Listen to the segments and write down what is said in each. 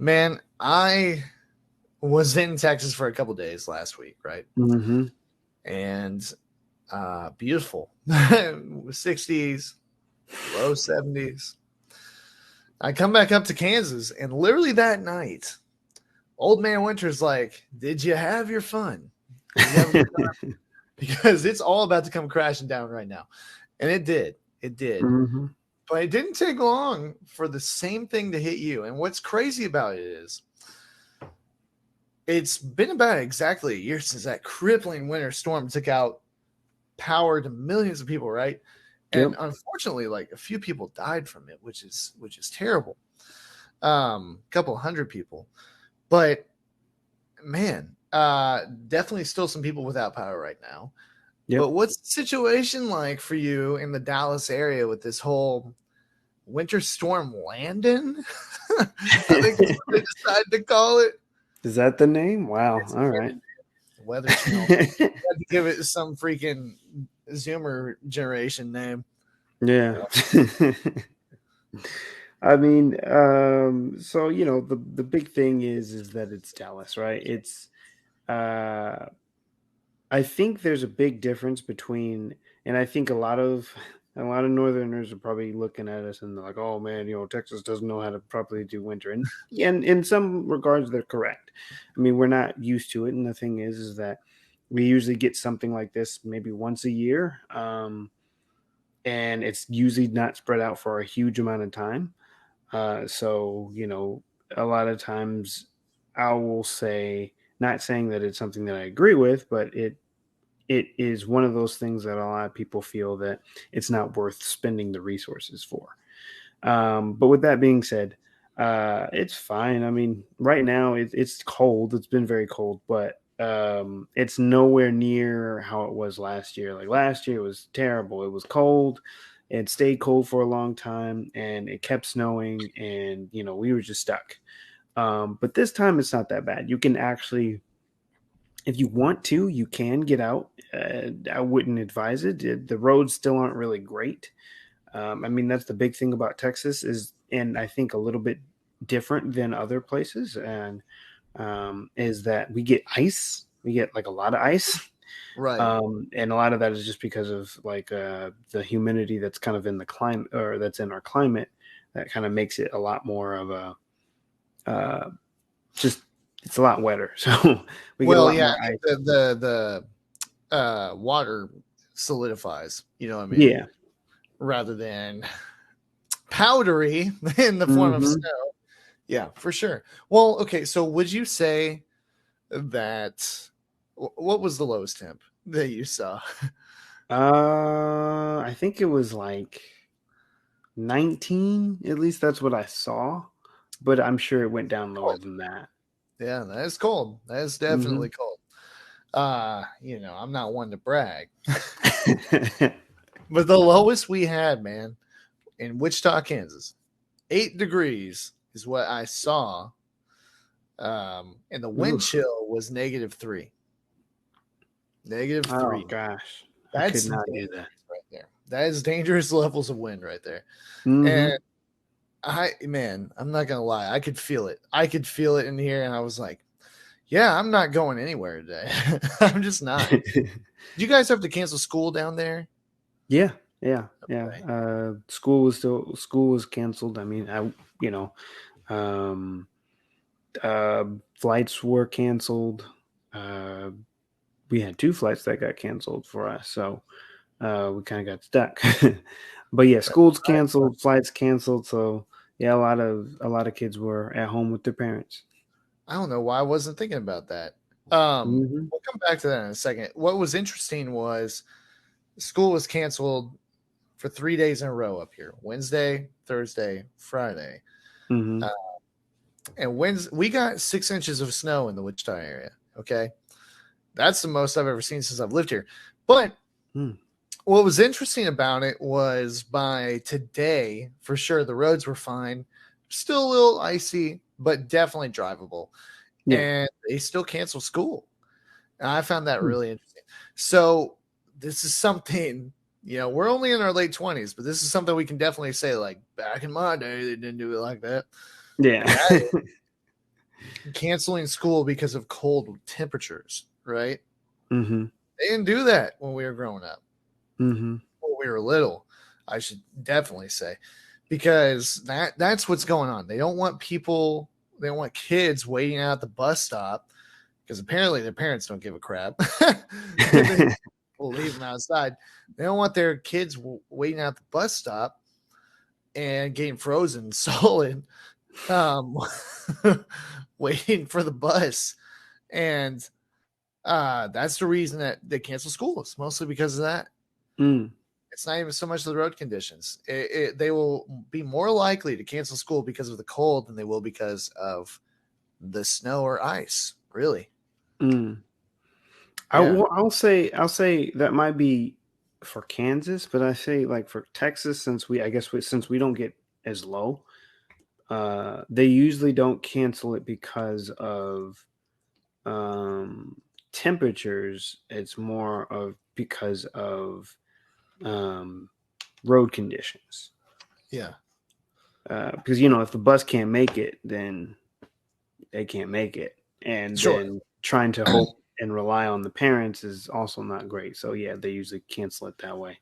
Man, I was in Texas for a couple days last week, right? Mm-hmm. And beautiful. 60s, low 70s. I come back up to Kansas, and literally that night, Old Man Winter's like, "Did you have your fun? Did you have a good time?" Because it's all about to come crashing down right now. And it did. It did. Mm-hmm. But it didn't take long for the same thing to hit you. And what's crazy about it is it's been about exactly a year since that crippling winter storm took out power to millions of people, right? And Yep. unfortunately, like a few people died from it, which is terrible. Couple hundred people. But man, definitely still some people without power right now. Yep. But what's the situation like for you in the Dallas area with this whole winter storm Landon? I think that's what they decided to call it. Is that the name? Wow. It's All right. Weather Channel. Had to give it some freaking Zoomer generation name. Yeah. I mean, so the big thing is that it's Dallas, right? It's uh I think there's a big difference between, and I think a lot of Northerners are probably looking at us and they're like, "Oh man, Texas doesn't know how to properly do winter." And yeah, and in some regards, they're correct. I mean, we're not used to it, and the thing is that we usually get something like this maybe once a year, and it's usually not spread out for a huge amount of time. So a lot of times I will say, not saying that it's something that I agree with, but it is one of those things that a lot of people feel that it's not worth spending the resources for. But with that being said, it's fine. I mean, right now it's cold. It's been very cold, but it's nowhere near how it was last year. Like last year, it was terrible. It was cold. It stayed cold for a long time, and it kept snowing, and we were just stuck. But this time, it's not that bad. You can actually, if you want to, you can get out. I wouldn't advise it. The roads still aren't really great. I mean, that's the big thing about Texas and I think a little bit different than other places, and is that we get ice. We get like a lot of ice, Right. and a lot of that is just because of like the humidity that's kind of in the climate, or that's in our climate, that kind of makes it a lot more of a just it's a lot wetter. So we get a Well, lot yeah, more ice. the water solidifies, you know what I mean? Yeah. Rather than powdery in the form of Hmm. snow. Yeah, for sure. Well, okay, so would you say that what was the lowest temp that you saw? I think it was like 19. At least that's what I saw, but I'm sure it went down lower Cold. than that. Yeah, that is cold. That is definitely Hmm. cold. I'm not one to brag, but the lowest we had, man, in Wichita, Kansas, 8 degrees is what I saw. And the wind Oof. chill was -3. Negative Oh three. gosh, I could That's not do dangerous that. right there. That is dangerous levels of wind right there. And Hmm. man, I'm not gonna lie, I could feel it. I could feel it in here, and I was like, "Yeah, I'm not going anywhere today. I'm just not." Did you guys have to cancel school down there? Yeah, yeah, yeah. Okay. School was canceled. I mean, um, flights were canceled. Uh, we had two flights that got canceled for us, so we kind of got stuck. But yeah, school's canceled, flights canceled. So yeah, a lot of kids were at home with their parents. I don't know why I wasn't thinking about that. Hmm. We'll come back to that in a second. What was interesting was school was canceled for 3 days in a row up here: Wednesday, Thursday, Friday. Hmm. Uh, and Wednesday, we got 6 inches of snow in the Wichita area. Okay. That's the most I've ever seen since I've lived here. But Mm. what was interesting about it was by today, for sure, the roads were fine. Still a little icy, but definitely drivable. Yeah. And they still canceled school. And I found that Mm. really interesting. So this is something, we're only in our late 20s, but this is something we can definitely say, like, back in my day, they didn't do it like that. Yeah. canceling school because of cold temperatures, right? Mm-hmm. They didn't do that when we were growing up. Mm-hmm. When we were little, I should definitely say, because that's what's going on. They don't want kids waiting out at the bus stop because apparently their parents don't give a crap. They will leave them outside. They don't want their kids waiting out the bus stop and getting frozen solid, um, waiting for the bus. And that's the reason that they cancel schools, mostly because of that. Mm. It's not even so much the road conditions. They will be more likely to cancel school because of the cold than they will because of the snow or ice. Really. Mm. Yeah. I'll say that might be for Kansas, but I say like for Texas, since since we don't get as low, they usually don't cancel it because of temperatures. It's more of because of um, road conditions. Yeah. Because if the bus can't make it, then they can't make it, and Sure. then trying to hope and rely on the parents is also not great. So yeah, they usually cancel it that way.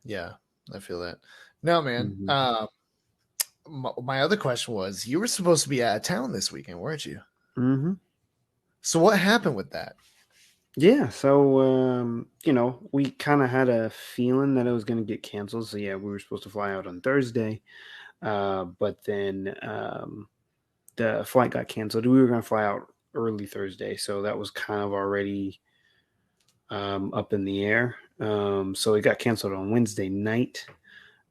Yeah. I feel that. No, man. Mm-hmm. My other question was, you were supposed to be out of town this weekend, weren't you? Mm-hmm. So what happened with that? Yeah, so we kind of had a feeling that it was going to get canceled. So yeah, we were supposed to fly out on Thursday, but then the flight got canceled. We were going to fly out early Thursday, so that was kind of already up in the air. So it got canceled on Wednesday night.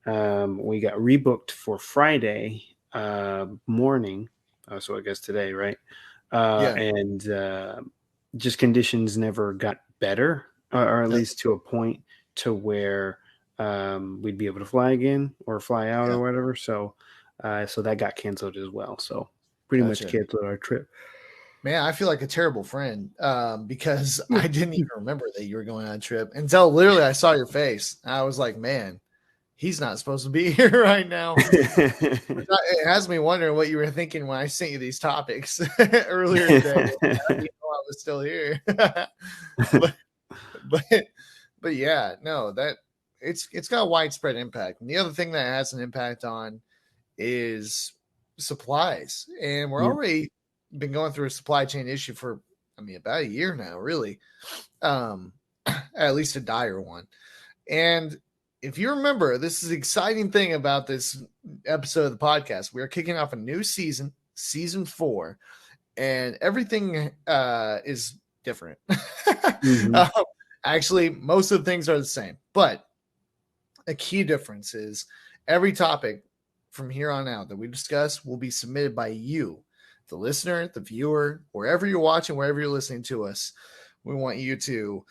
We got rebooked for Friday morning. So I guess today, right? Yeah. And just conditions never got better, or at least to a point to where we'd be able to fly again or fly out Yeah. or whatever. So that got canceled as well. So pretty much Gotcha. canceled our trip. Man, I feel like a terrible friend because I didn't even remember that you were going on a trip until literally I saw your face. I was like, man, he's not supposed to be here right now. It has me wondering what you were thinking when I sent you these topics earlier today. How do you know I was still here? but, but but yeah, no, that it's got a widespread impact. And the other thing that has an impact on is supplies. And we're Yeah. already been going through a supply chain issue for about a year now, really. At least a dire one. And if you remember, this is the exciting thing about this episode of the podcast. We are kicking off a new season, season 4, and everything is different. Mm-hmm. Actually, most of the things are the same, but a key difference is every topic from here on out that we discuss will be submitted by you, the listener, the viewer, wherever you're watching, wherever you're listening to us. We want you to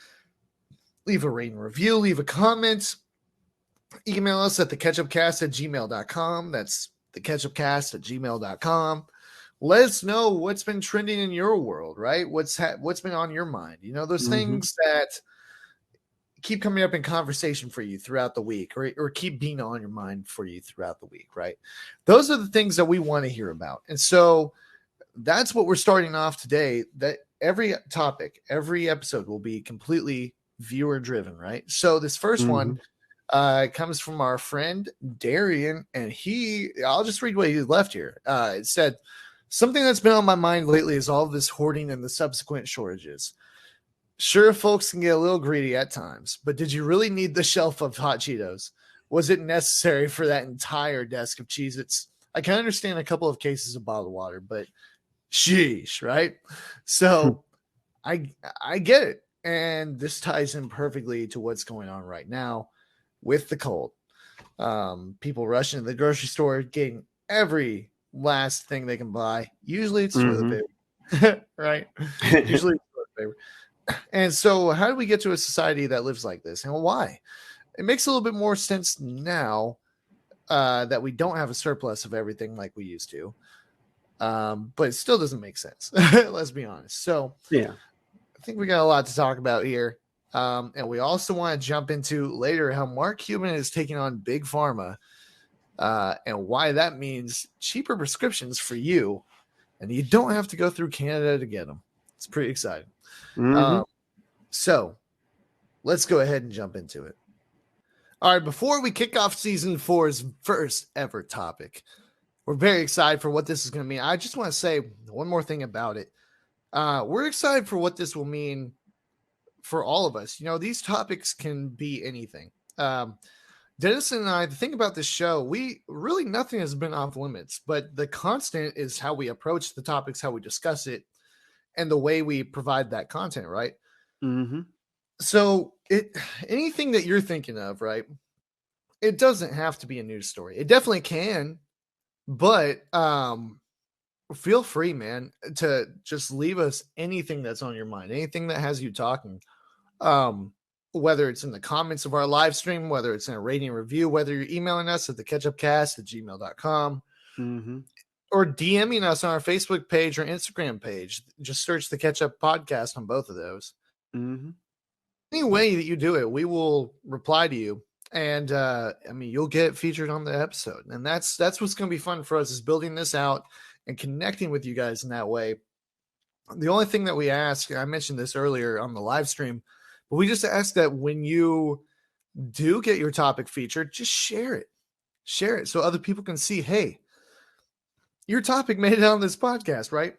leave a rating review, leave a comment, email us at theketchupcast@gmail.com. That's theketchupcast@gmail.com. Let us know what's been trending in your world, right? What's been on your mind? Those Mm-hmm. things that keep coming up in conversation for you throughout the week, or keep being on your mind for you throughout the week, right? Those are the things that we want to hear about. And so that's what we're starting off today. That every topic, every episode will be completely viewer driven, right? So this first one comes from our friend Darien, and I'll just read what he left here. It said, something that's been on my mind lately is all of this hoarding and the subsequent shortages. Sure, folks can get a little greedy at times, but did you really need the shelf of hot Cheetos? Was it necessary for that entire desk of Cheez-Its? I can understand a couple of cases of bottled water, but sheesh, right? So I get it. And this ties in perfectly to what's going on right now with the cold. People rushing to the grocery store, getting every last thing they can buy. Usually it's toilet paper, right? Usually it's toilet paper. And so, how do we get to a society that lives like this, and why? It makes a little bit more sense now that we don't have a surplus of everything like we used to, but it still doesn't make sense. Let's be honest. So, Yeah. I think we got a lot to talk about here, and we also want to jump into later how Mark Cuban is taking on big pharma, and why that means cheaper prescriptions for you and you don't have to go through Canada to get them. It's pretty exciting. Mm-hmm. Um, so let's go ahead and jump into it. All right, before we kick off season 4's first ever topic, we're very excited for what this is going to mean. I just want to say one more thing about it. We're excited for what this will mean for all of us. You know, these topics can be anything. Dennis and I, the thing about this show, we really nothing has been off limits, but the constant is how we approach the topics, how we discuss it, and the way we provide that content, right? Mm-hmm. So anything that you're thinking of, right? It doesn't have to be a news story. It definitely can, but feel free, man, to just leave us anything that's on your mind, anything that has you talking. Whether it's in the comments of our live stream, whether it's in a rating review, whether you're emailing us at the catchupcast@gmail.com Mm-hmm. or DMing us on our Facebook page or Instagram page. Just search the Catchup Podcast on both of those. Mm-hmm. Any way that you do it, we will reply to you. And I mean, you'll get featured on the episode. And that's what's going to be fun for us, is building this out and connecting with you guys in that way. The only thing that we ask, I mentioned this earlier on the live stream, but we just ask that when you do get your topic featured, just share it. Share it so other people can see, hey, your topic made it on this podcast, right?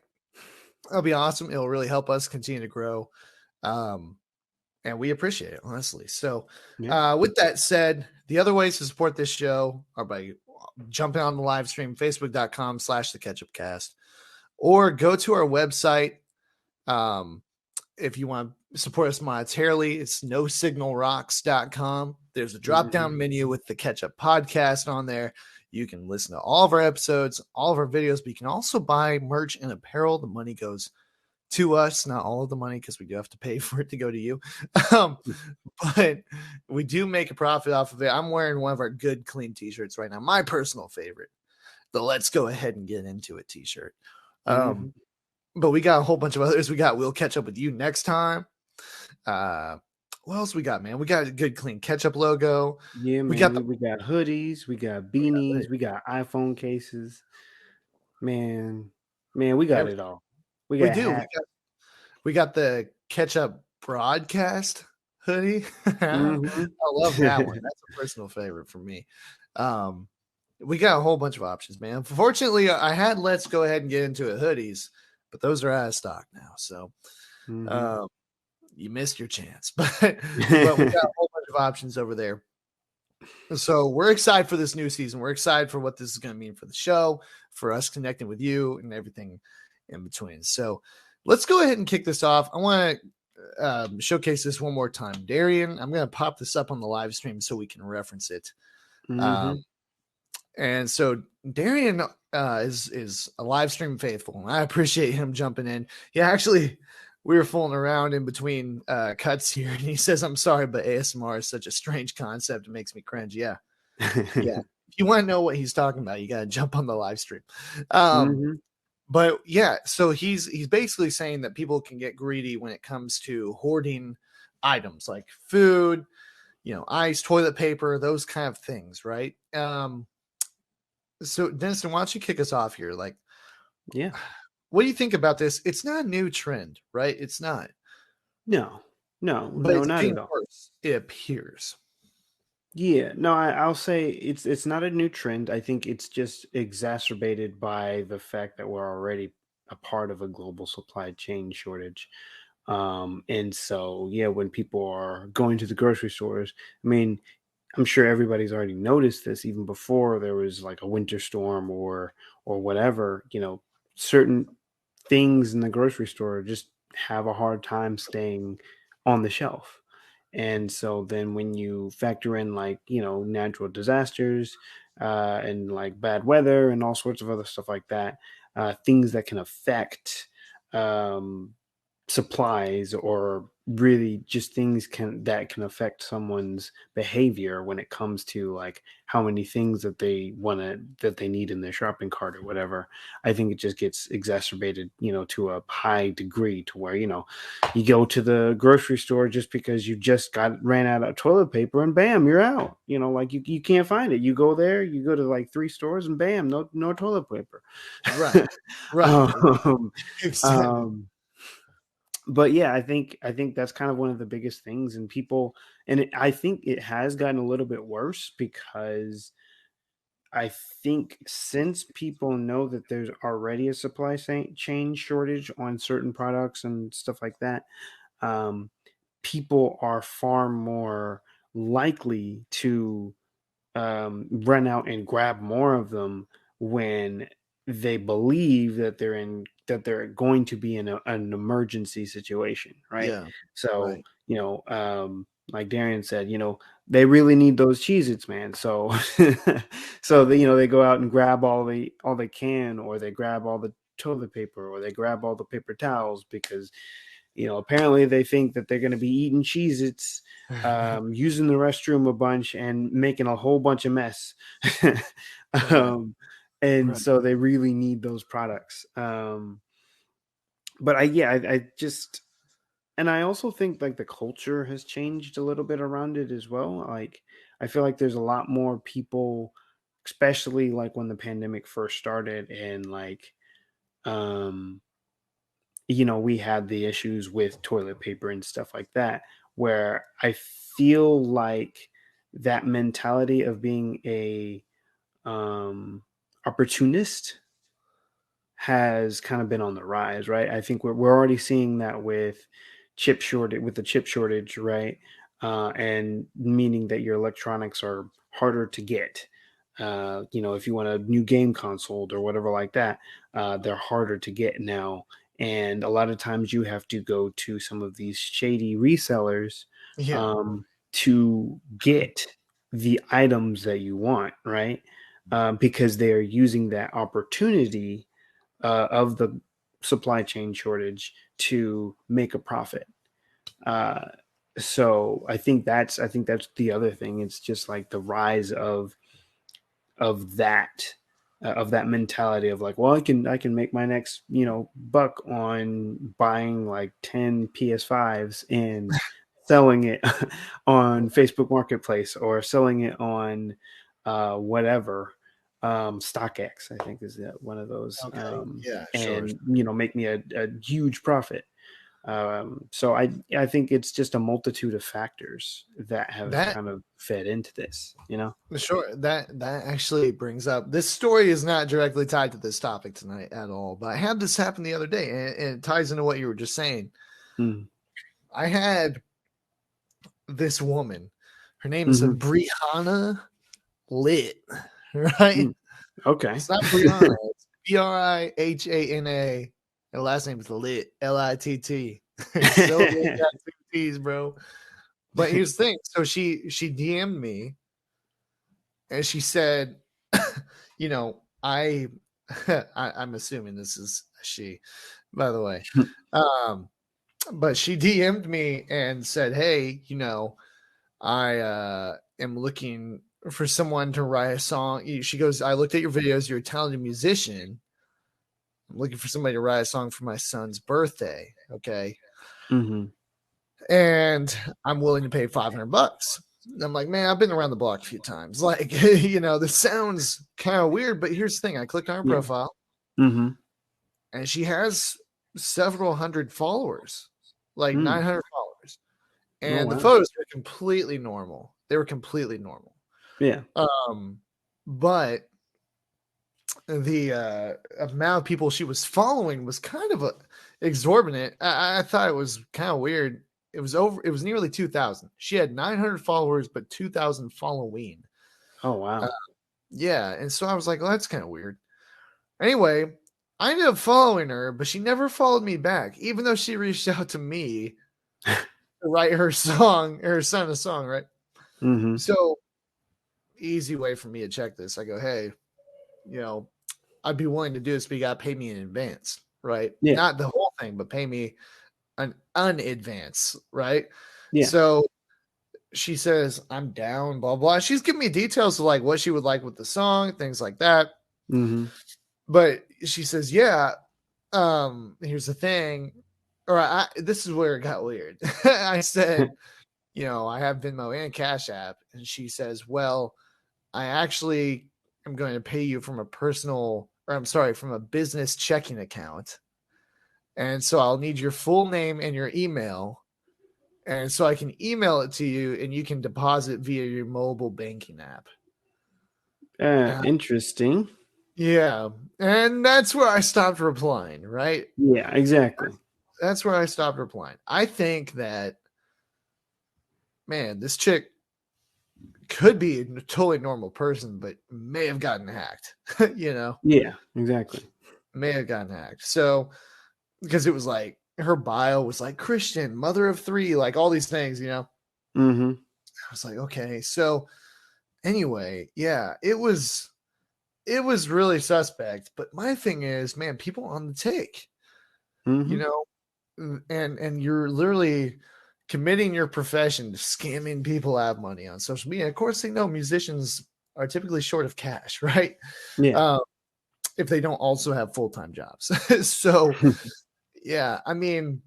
That'll be awesome. It'll really help us continue to grow. And we appreciate it, honestly. So, Yeah. with that said, the other ways to support this show are by jumping on the live stream, facebook.com/the Catchupcast, or go to our website. If you want to support us monetarily, it's nosignalrocks.com. There's a drop down Mm-hmm. menu with the Catchup Podcast on there. You can listen to all of our episodes, all of our videos, but you can also buy merch and apparel. The money goes to us, not all of the money, because we do have to pay for it to go to you. Um, but we do make a profit off of it. I'm wearing one of our good, clean t-shirts right now. My personal favorite, the Let's Go Ahead and Get Into It t-shirt. Mm-hmm. But we got a whole bunch of others. We got We'll Catch Up With You Next Time. What else we got, man? We got a good, clean Catchup logo. Yeah, We man. got the We got hoodies, we got beanies, we got iPhone cases. Man, we got it everything. all. We We got do. hats. We got the Catchup broadcast hoodie. I Mm-hmm. love that one. That's a personal favorite for me. Um, we got a whole bunch of options, man. Fortunately, I had Let's Go Ahead and Get Into It hoodies, but those are out of stock now. So Mm-hmm. um, you missed your chance. But we got a whole bunch of options over there. So we're excited for this new season. We're excited for what this is going to mean for the show, for us connecting with you, and everything in between. So let's go ahead and kick this off. I want to showcase this one more time. Darien, I'm going to pop this up on the live stream so we can reference it. Mm-hmm. Um, and so Darien is a live stream faithful, and I appreciate him jumping in. Yeah, actually, we were fooling around in between cuts here, and he says, "I'm sorry, but ASMR is such a strange concept. It makes me cringe." Yeah. If you want to know what he's talking about, you got to jump on the live stream. Mm-hmm. But yeah, so he's basically saying that people can get greedy when it comes to hoarding items like food, ice, toilet paper, those kind of things, right? So Denison, why don't you kick us off here? Like, Yeah. what do you think about this? It's not a new trend, right? It's not, No, but it's not at getting all. worse. It appears. Yeah, no, I'll say it's not a new trend. I think it's just exacerbated by the fact that we're already a part of a global supply chain shortage. And so, yeah, when people are going to the grocery stores, I mean, I'm sure everybody's already noticed this even before there was like a winter storm or whatever, certain things in the grocery store just have a hard time staying on the shelf. And so then when you factor in like, natural disasters and like bad weather and all sorts of other stuff like that, things that can affect um, supplies or really just things that can affect someone's behavior when it comes to like how many things that they need in their shopping cart or whatever. I think it just gets exacerbated, to a high degree, to where, you go to the grocery store just because you just ran out of toilet paper and bam, you're out. Like you can't find it. You go there, you go to like three stores and bam, no toilet paper. Right. Right. um, Exactly. um, but yeah, I think that's kind of one of the biggest things, and people, I think it has gotten a little bit worse because I think since people know that there's already a chain shortage on certain products and stuff like that, um, people are far more likely to run out and grab more of them when they believe that they're going to be in an emergency situation, right? Yeah. So Right. like Darien said, they really need those cheez-its, man. So so they go out and grab all they can, or they grab all the toilet paper, or they grab all the paper towels because apparently they think that they're going to be eating Cheez-Its, using the restroom a bunch and making a whole bunch of mess. Right. um, and Right. so they really need those products. But I just, and I also think like the culture has changed a little bit around it as well. Like, I feel like there's a lot more people, especially like when the pandemic first started, and like, um, we had the issues with toilet paper and stuff like that, where I feel like that mentality of being a opportunist has kind of been on the rise, right? I think we're already seeing that with the chip shortage, right? And meaning that your electronics are harder to get. If you want a new game console or whatever like that, they're harder to get now. And a lot of times you have to go to some of these shady resellers Yeah. to get the items that you want, right? Because they are using that opportunity of the supply chain shortage to make a profit. Uh, so I think that's the other thing. It's just like the rise of that of that mentality of like, well, I can make my next buck on buying like 10 PS5s and selling it on Facebook Marketplace, or selling it on whatever, StockX, I think is one of those, Okay. Yeah. Sure. and make me a huge profit. So I think it's just a multitude of factors that have That kind of fed into this. Sure. That actually brings up, this story is not directly tied to this topic tonight at all, but I had this happen the other day, and it ties into what you were just saying. Mm. I had this woman. Her name is Hmm. Brianna Lit, right? Mm. Okay. It's not Brianna. It's Brihana. Her last name is Lit, Litt. So lit, got two T's, bro. But here's the thing. So she DM'd me, and she said, I, I'm assuming this is a she, by the way. Um, but she DM'd me and said, "Hey, I am looking for someone to write a song." She goes, "I looked at your videos. You're a talented musician. I'm looking for somebody to write a song for my son's birthday. Okay. Hmm. And I'm willing to pay $500." I'm like, man, I've been around the block a few times. Like, this sounds kind of weird, but here's the thing. I clicked on her Yeah. profile, Hmm. and she has several hundred followers, like Mm. 900 followers. Oh And the wow. photos were completely normal. They were completely normal. Yeah. Um, but the amount of people she was following was kind of exorbitant. I thought it was kind of weird. It was nearly 2,000. She had 900 followers, but 2,000 following. Oh Uh, wow. yeah. And so I was like, well, that's kind of weird. Anyway, I ended up following her, but she never followed me back, even though she reached out to me to write her song, her son a song, right? Hmm. So, easy way for me to check this. I go, hey, you know, I'd be willing to do this, but you got to pay me in advance, right? Yeah. Not the whole thing, but pay me. an advance, right? Yeah. So she says, I'm down, blah, blah. She's giving me details of like what she would like with the song, things like that. Mm-hmm. But she says, yeah, here's the thing. This is where it got weird. I said, I have Venmo and Cash App. And she says, well, I actually am going to pay you from from a business checking account. And so I'll need your full name and your email. And so I can email it to you and you can deposit via your mobile banking app. Interesting. Yeah. And that's where I stopped replying, right? Yeah, exactly. That's where I stopped replying. I think that, man, this chick could be a totally normal person, but may have gotten hacked, Yeah, exactly. may have gotten hacked. So, because it was like her bio was like Christian, mother of three, like all these things, Mm-hmm. I was like, okay. So, anyway, yeah, it was really suspect. But my thing is, man, people on the take, you Mm-hmm. know, and you're literally committing your profession to scamming people out of money on social media. Of course, they know musicians are typically short of cash, right? Yeah. Um, if they don't also have full-time jobs. So, yeah, I mean,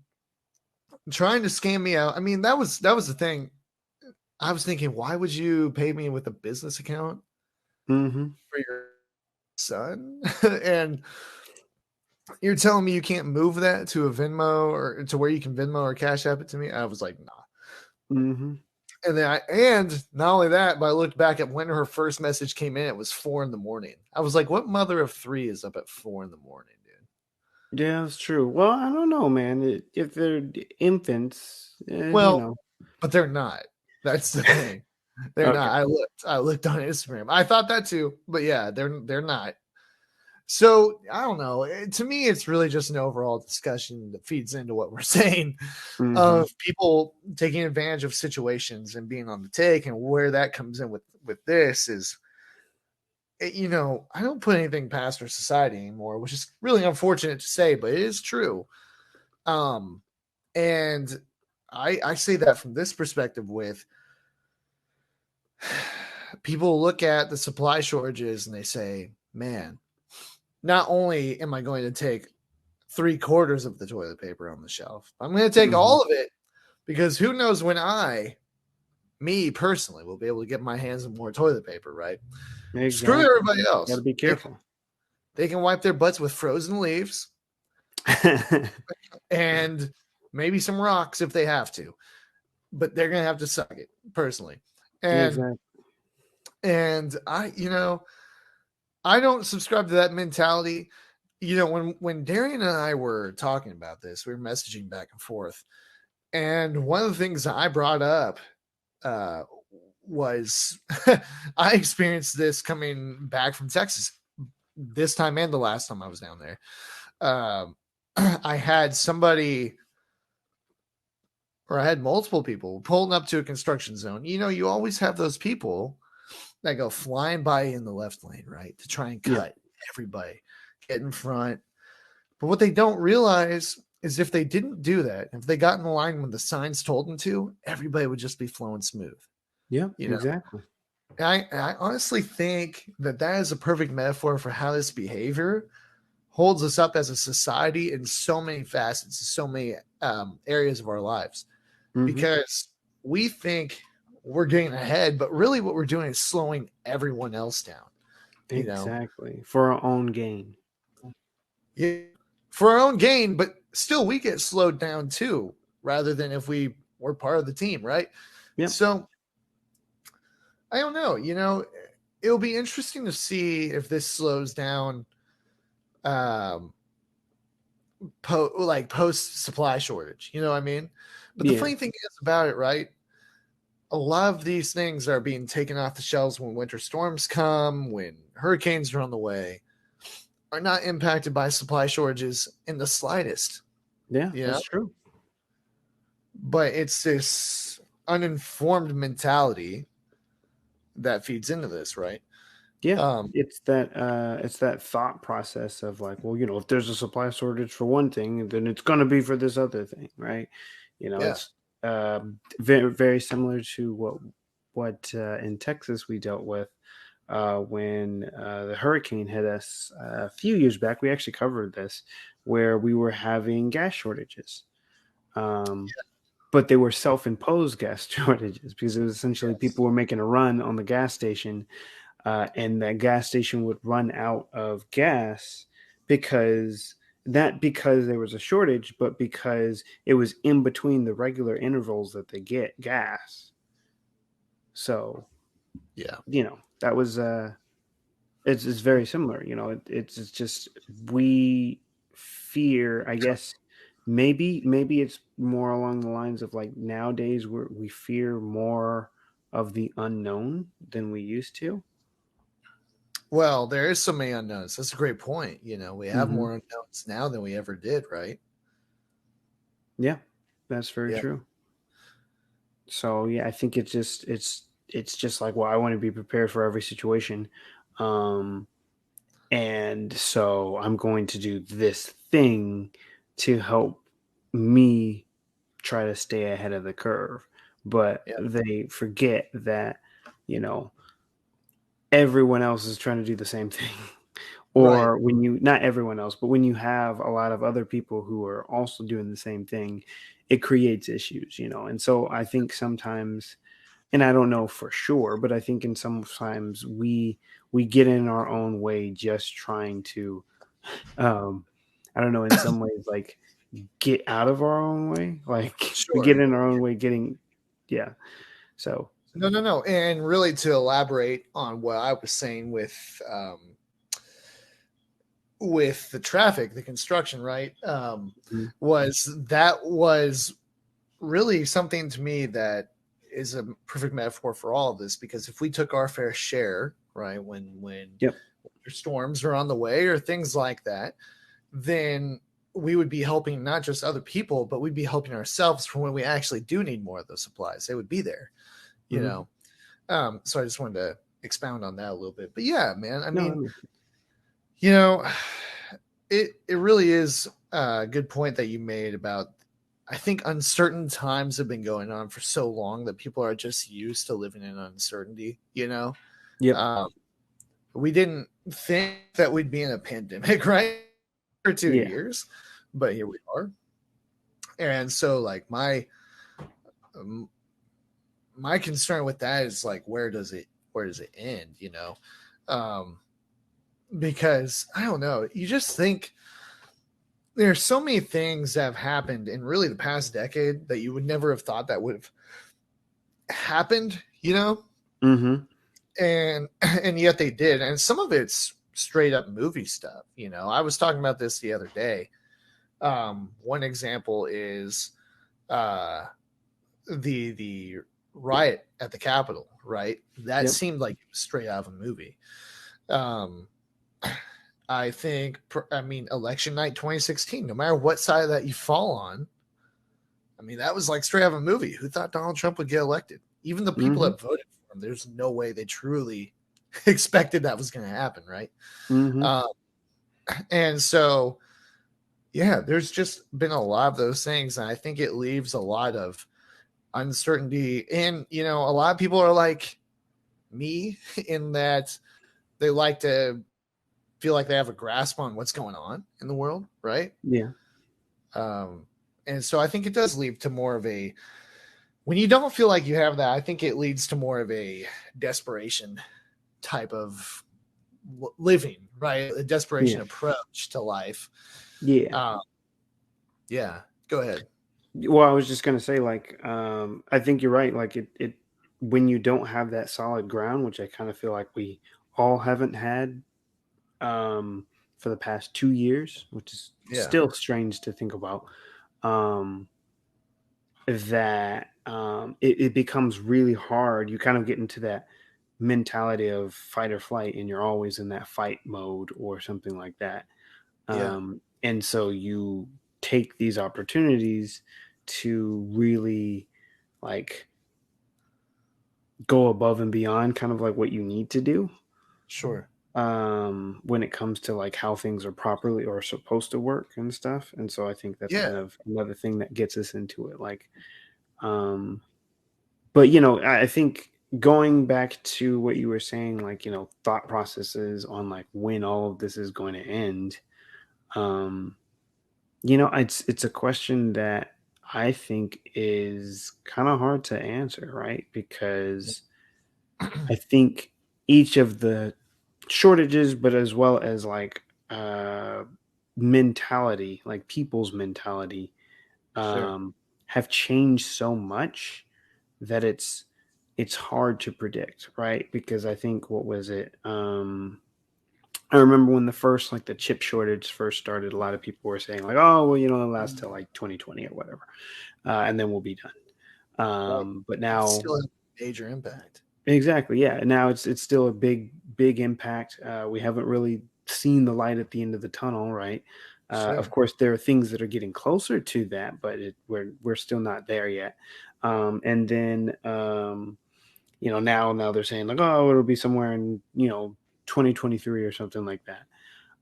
trying to scam me out. I mean, that was the thing. I was thinking, why would you pay me with a business account Mm-hmm. for your son? And you're telling me you can't move that to a Venmo or to where you can Venmo or Cash App it to me? I was like, nah. Mm-hmm. And not only that, but I looked back at when her first message came in. It was 4 a.m. I was like, what mother of three is up at 4 a.m, dude? Yeah, that's true. Well, I don't know, man. If they're infants, Well, but they're not. That's the thing. They're Okay. not. I looked on Instagram. I thought that too, but yeah, they're not. So I don't know. To me, it's really just an overall discussion that feeds into what we're saying Mm-hmm. of people taking advantage of situations and being on the take, and where that comes in with this is, I don't put anything past our society anymore, which is really unfortunate to say, but it is true. Um, and I say that from this perspective with people look at the supply shortages and they say, man, not only am I going to take 3/4 of the toilet paper on the shelf, I'm going to take Mm-hmm. all of it, because who knows when me personally, will be able to get my hands on more toilet paper, right? Screw Exactly. everybody Got to else. be They, careful. they can wipe their butts with frozen leaves and maybe some rocks if they have to, but they're going to have to suck it personally. And, Exactly. and I don't subscribe to that mentality. When Darien and I were talking about this, we were messaging back and forth. And one of the things I brought up uh, was I experienced this coming back from Texas this time and the last time I was down there. I had somebody, or I had multiple people pulling up to a construction zone. You always have those people that go flying by in the left lane, right? To try and Yeah. cut everybody, get in front. But what they don't realize is if they didn't do that, if they got in the line when the signs told them to, everybody would just be flowing smooth. Yeah. You know, Exactly. I honestly think that is a perfect metaphor for how this behavior holds us up as a society in so many facets, so many areas of our lives, Mm-hmm. because we think we're getting ahead, but really what we're doing is slowing everyone else down. You know, Exactly. For our own gain. yeah, for our own gain, but still we get slowed down too, rather than if we were part of the team, right? Yep. So I don't know. It'll be interesting to see if this slows down, um, post supply shortage. You know what I mean? But the Yeah. funny thing is about it, right? A lot of these things are being taken off the shelves when winter storms come, when hurricanes are on the way, are not impacted by supply shortages in the slightest. Yeah. You know, That's true. but it's this uninformed mentality that feeds into this, right? Yeah, Um, it's that thought process of like, well, if there's a supply shortage for one thing, then it's going to be for this other thing, right? yeah, It's very very similar to what in Texas we dealt with when the hurricane hit us a few years back. We actually covered this where we were having gas shortages. Um, but they were self-imposed gas shortages because it was essentially yes, people were making a run on the gas station, and that gas station would run out of gas because not because there was a shortage, but because it was in between the regular intervals that they get gas. So yeah, that was it's very similar. It's just we fear, I guess. Maybe it's more along the lines of like nowadays we fear more of the unknown than we used to. well, there is so many unknowns. That's a great point. We have Hmm. more unknowns now than we ever did, right? Yeah, that's very Yeah. true. So yeah, I think it's just like, well, I want to be prepared for every situation. Um, and so I'm going to do this thing to help me try to stay ahead of the curve. But Yeah. they forget that, you know, everyone else is trying to do the same thing. Right. Or when you, not everyone else, but when you have a lot of other people who are also doing the same thing, it creates issues. And so I think sometimes, and I don't know for sure, but I think in sometimes we get in our own way just trying to, um I don't know, in some ways, like, get out of our own way. Like we get Sure. in our own way getting, yeah. So No, no, no. And really, to elaborate on what I was saying with the traffic, the construction, right? mhm. Was really something to me that is a perfect metaphor for all of this. Because if we took our fair share, right, when Yep. storms are on the way or things like that, then we would be helping not just other people, but we'd be helping ourselves for when we actually do need more of those supplies. They would be there, you Mhm. know. So I just wanted to expound on that a little bit. But yeah, man, I No, that mean, makes you know, it really is a good point that you made about. I think uncertain times have been going on for so long that people are just used to living in uncertainty. yep. Um, we didn't think that we'd be in a pandemic, right, for two Yeah. years, but here we are. And so, like um, my concern with that is like, where does it end? Um, because I don't know. You just think there's so many things that have happened in really the past decade that you would never have thought that would have happened, Mhm. and and yet they did. And some of it's straight up movie stuff. I was talking about this the other day. One example is uh, the riot at the Capitol. Right, that Yep. seemed like it was straight out of a movie. Um, I think, I mean, election night 2016, no matter what side of that you fall on, I mean, that was like straight out of a movie. Who thought Donald Trump would get elected? Even the people Mhm. that voted for him, there's no way they truly expected that was going to happen, right? Mhm. Uh, and so, yeah, there's just been a lot of those things. And I think it leaves a lot of uncertainty. And, a lot of people are like me in that they like to feel like they have a grasp on what's going on in the world, right? Yeah. Um, and so I think it does lead to more of a, when you don't feel like you have that, I think it leads to more of a desperation type of living, right? A desperation Yeah. approach to life. Yeah. Um, yeah, go ahead. Well, I was just gonna say, like, I think you're right. Like it when you don't have that solid ground, which I kind of feel like we all haven't had for the past 2 years, which is Yeah, still strange to think about. Um, that it becomes really hard. You kind of get into that mentality of fight or flight, and you're always in that fight mode or something like that. yeah, And so you take these opportunities to really like go above and beyond kind of like what you need to do. Sure. When it comes to like how things are properly or supposed to work and stuff. And so I think that's Yeah. kind of another thing that gets us into it. Like, um, but I think going back to what you were saying, like, thought processes on like when all of this is going to end. Um, it's a question that I think is kind of hard to answer, right? Because I think each of the shortages, but as well as like mentality, like people's mentality, Sure. um, have changed so much that it's hard to predict, right? Because I think what was it? I remember when the chip shortage first started, a lot of people were saying like, oh, well, it'll last till like 2020 or whatever, and then we'll be done. Right. But It now, still has a major impact. exactly, yeah. Now it's still a big impact. We haven't really seen the light at the end of the tunnel, right? Of Sure. course, there are things that are getting closer to that, but we're still not there yet. And then now they're saying like, oh, it'll be somewhere in 2023 or something like that.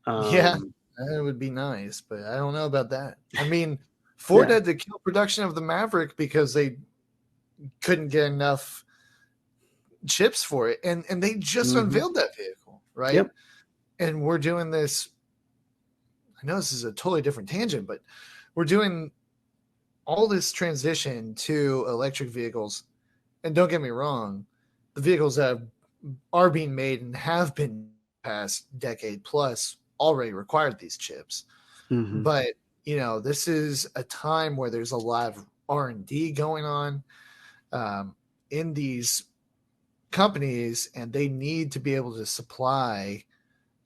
Yeah, Um, that would be nice, but I don't know about that. I mean, Ford yeah. had to kill production of the Maverick because they couldn't get enough chips for it, and they just Hmm. unveiled that vehicle, right? Yep. And we're doing this. I know this is a totally different tangent, but we're doing all this transition to electric vehicles. And don't get me wrong, the vehicles that are being made and have been past decade plus already required these chips. Hmm. But this is a time where there's a lot of R&D going on um, in these companies, and they need to be able to supply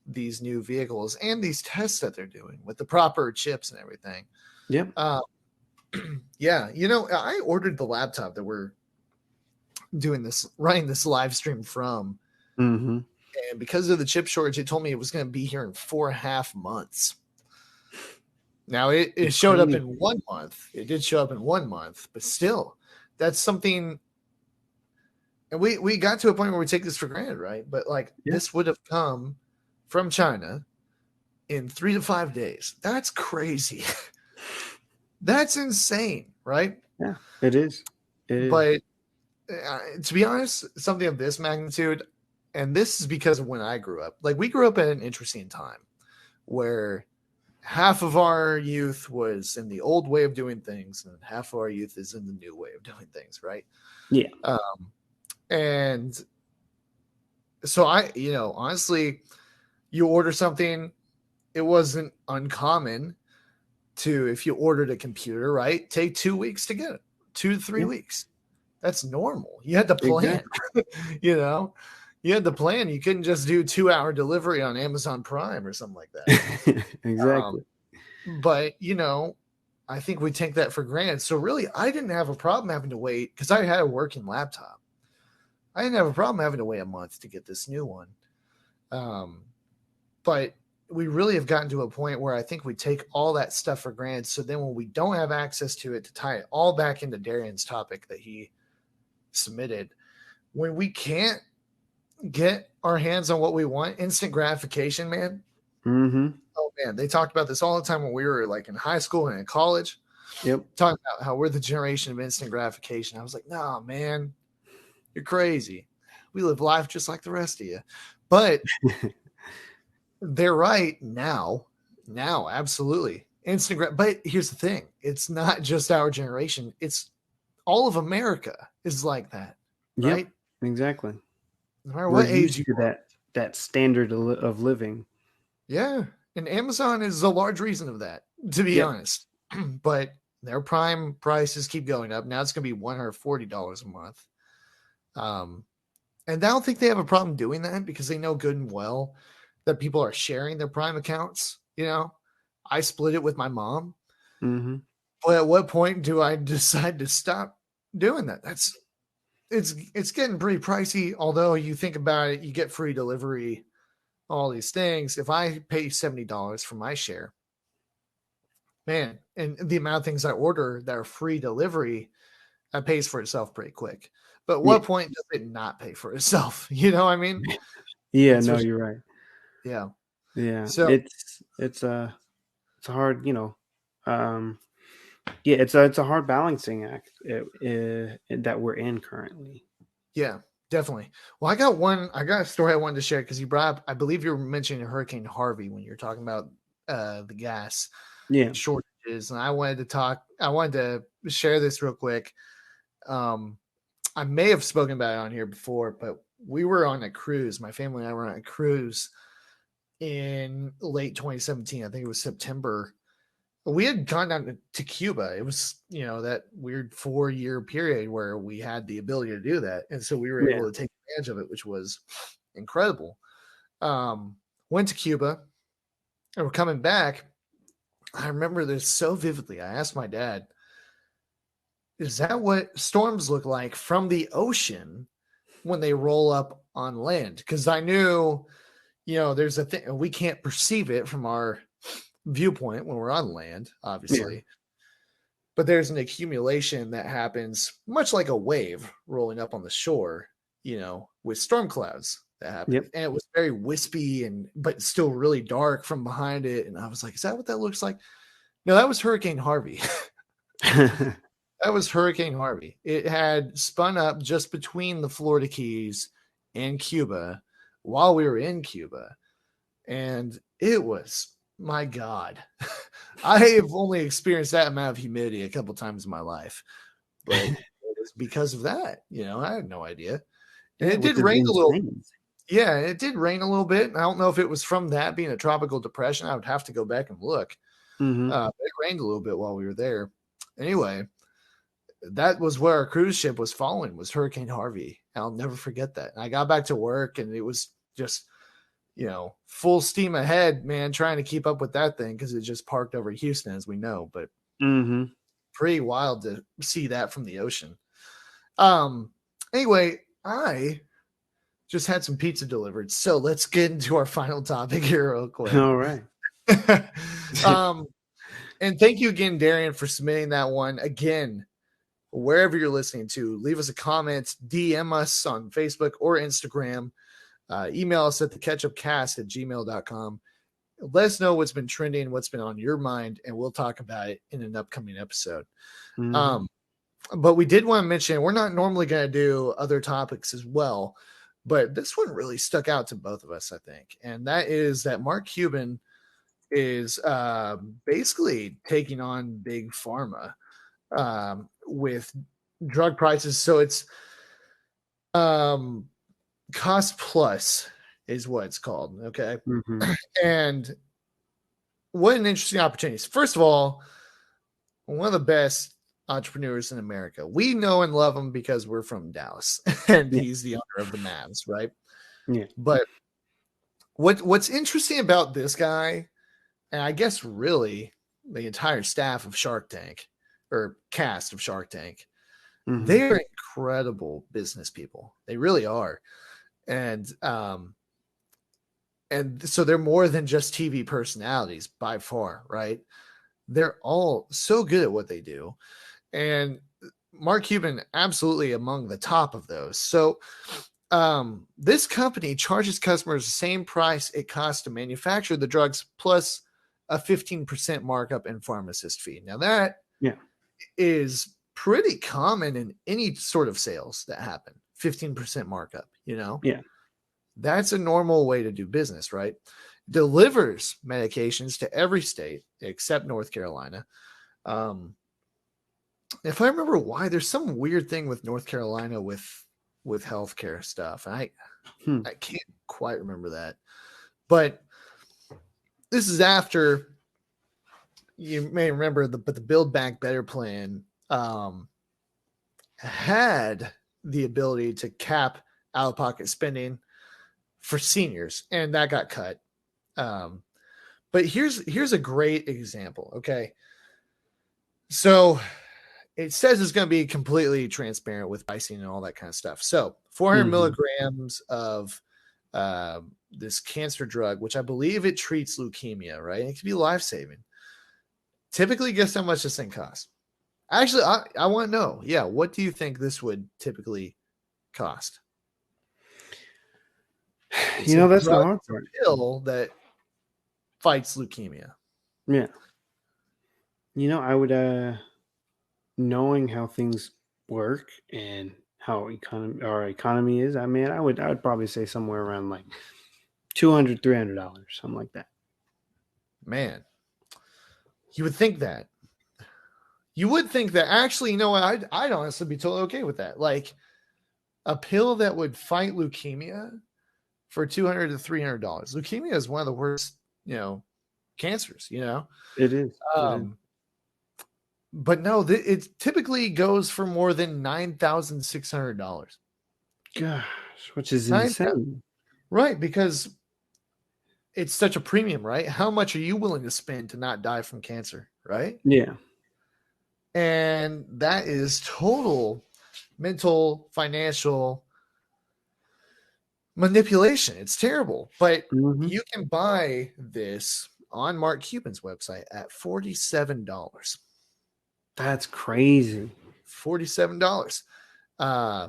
these new vehicles and these tests that they're doing with the proper chips and everything. Yep. uh, yeah, I ordered the laptop that we're doing this running this live stream from, Hmm. and because of the chip shortage, it told me it was going to be here in 4.5 months. Now it It's showed up crazy. in 1 month. It did show up in 1 month, but still, that's something. And we got to a point where we take this for granted, right? But like Yeah. this would have come from China in 3 to 5 days. That's crazy. That's insane, right? Yeah. It is. It is. But to be honest, something of this magnitude, and this is because of when I grew up. Like we grew up at an interesting time where half of our youth was in the old way of doing things, and half of our youth is in the new way of doing things, right? Yeah. And so honestly, you order something, it wasn't uncommon to, if you ordered a computer, right, take 2 weeks to get it, 2 to 3 Yeah. weeks. That's normal. You had to plan. Exactly. you know, you had to plan. You couldn't just do 2 hour delivery on Amazon Prime or something like that. Um, Exactly. but I think we take that for granted. So really, I didn't have a problem having to wait because I had a working laptop. I didn't have a problem having to wait a month to get this new one. Um, but we really have gotten to a point where I think we take all that stuff for granted. So then when we don't have access to it, to tie it all back into Darian's topic that he submitted, when we can't get our hands on what we want, instant gratification, man. Hmm. Oh man, they talked about this all the time when we were like in high school and in college, Yep. talking about how we're the generation of instant gratification. I was like, nah, man, you're crazy. We live life just like the rest of you. But they're right now. Now, absolutely. But here's the thing. It's not just our generation. It's all of America is like that, Yep. right? Exactly. No matter We're what age used you to are. that standard of living. Yeah. And Amazon is a large reason of that, to be Yep. honest. But their prime prices keep going up. Now it's going to be $140 a month. Um, and I don't think they have a problem doing that because they know good and well that people are sharing their prime accounts. I split it with my mom. Hmm. But at what point do I decide to stop doing that? It's getting pretty pricey. Although you think about it, you get free delivery, all these things. If I pay $70 for my share, man, and the amount of things I order that are free delivery, that pays for itself pretty quick. But at Yeah. what point does it not pay for itself? You know what I mean? Yeah, That's no, for you're right. yeah. Yeah, So it's a hard, um, yeah, it's a hard balancing act that we're in currently. yeah, definitely. Well, I got a story I wanted to share because you brought up, I believe you were mentioning Hurricane Harvey when you're talking about the gas Yeah, shortages. And I wanted to share this real quick. Um, I may have spoken about it on here before, but we were on a cruise. My family and I were on a cruise in late 2017. I think it was September. We had gone down to Cuba. It was, that weird 4-year period where we had the ability to do that. And so we were yeah. able to take advantage of it, which was incredible. Went to Cuba and we're coming back. I remember this so vividly. I asked my dad, is that what storms look like from the ocean when they roll up on land? Because I knew, there's a thing, we can't perceive it from our viewpoint when we're on land, Yeah. obviously. But there's an accumulation that happens much like a wave rolling up on the shore, with storm clouds that happen. Yep. And it was very wispy but still really dark from behind it. And I was like, is that what that looks like? No, that was Hurricane Harvey. That was Hurricane Harvey. It had spun up just between the Florida Keys and Cuba while we were in Cuba. And it was, my God, I have only experienced that amount of humidity a couple times in my life, but it was because of that. I had no idea. And Yeah, it did which is rain a little. insane. Yeah, it did rain a little bit. I don't know if it was from that being a tropical depression. I would have to go back and look. Hmm. But it rained a little bit while we were there. Anyway, that was where our cruise ship was following, was Hurricane Harvey. I'll never forget that. And I got back to work and it was just, full steam ahead, man, trying to keep up with that thing because it just parked over Houston, as we know. But Hmm. pretty wild to see that from the ocean. Um, anyway, I just had some pizza delivered. So let's get into our final topic here real quick. All right. um, and thank you again, Darien, for submitting that one. Again, wherever you're listening to, leave us a comment, DM us on Facebook or Instagram, email us at thecatchupcast@gmail.com. Let us know what's been trending, what's been on your mind, and we'll talk about it in an upcoming episode. Hmm. But we did want to mention, we're not normally going to do other topics as well, but this one really stuck out to both of us, I think. And that is that Mark Cuban is basically taking on big pharma with drug prices. So it's cost plus is what it's called. Okay. Hmm. And what an interesting opportunity. First of all, one of the best entrepreneurs in America. We know and love him because we're from Dallas and Yeah. he's the owner of the Mavs, right? Yeah. But what's interesting about this guy, and I guess really the entire staff of Shark Tank or cast of Shark Tank, Hmm. they're incredible business people. They really are. And so they're more than just TV personalities by far, right? They're all so good at what they do. And Mark Cuban, absolutely among the top of those. So this company charges customers the same price it costs to manufacture the drugs plus a 15% markup and pharmacist fee. Now that Yeah. is pretty common in any sort of sales that happen. 15% markup. Yeah. That's a normal way to do business, right? Delivers medications to every state except North Carolina. If I remember why, there's some weird thing with North Carolina with healthcare stuff. And Hmm. I can't quite remember that. But this is after, you may remember, the Build Back Better plan had the ability to cap out-of-pocket spending for seniors, and that got cut. But here's a great example. Okay, so it says it's going to be completely transparent with pricing and all that kind of stuff. So 400 Hmm. milligrams of this cancer drug, which I believe it treats leukemia, right? It can be life-saving. Typically, guess how much this thing costs? Actually, I want to know. Yeah, what do you think this would typically cost? It's a That's the drug, hard it's part. a pill that fights leukemia. Yeah. I would knowing how things work and how our economy is, I would probably say somewhere around like $200, $300, something like that. Man, you would think that. You would think that. Actually, you know what? I'd honestly be totally okay with that. Like a pill that would fight leukemia for $200 to $300. Leukemia is one of the worst, cancers. It is. It is. Um, but no, it typically goes for more than $9,600. Gosh, which is Nine, insane. right? Because it's such a premium, right? How much are you willing to spend to not die from cancer, right? Yeah. And that is total mental, financial manipulation. It's terrible. But Hmm. you can buy this on Mark Cuban's website at $47. That's crazy. $47. Uh,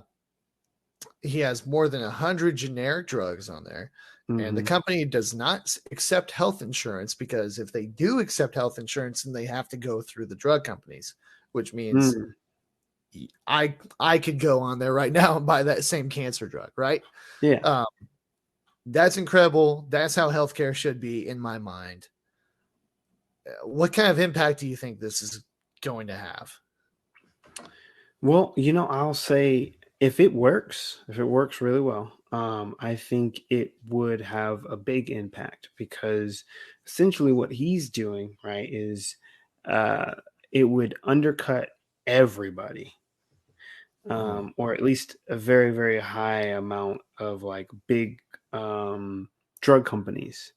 he has more than 100 generic drugs on there. And the Hmm. company does not accept health insurance because if they do accept health insurance, then they have to go through the drug companies, which means Mm. I could go on there right now and buy that same cancer drug, right? Yeah. Um, that's incredible. That's how healthcare should be in my mind. What kind of impact do you think this is going to have? Well, I'll say if it works really well, I think it would have a big impact because essentially what he's doing, right, is uh, it would undercut everybody, Mhm. or at least a very, very high amount of like big drug companies,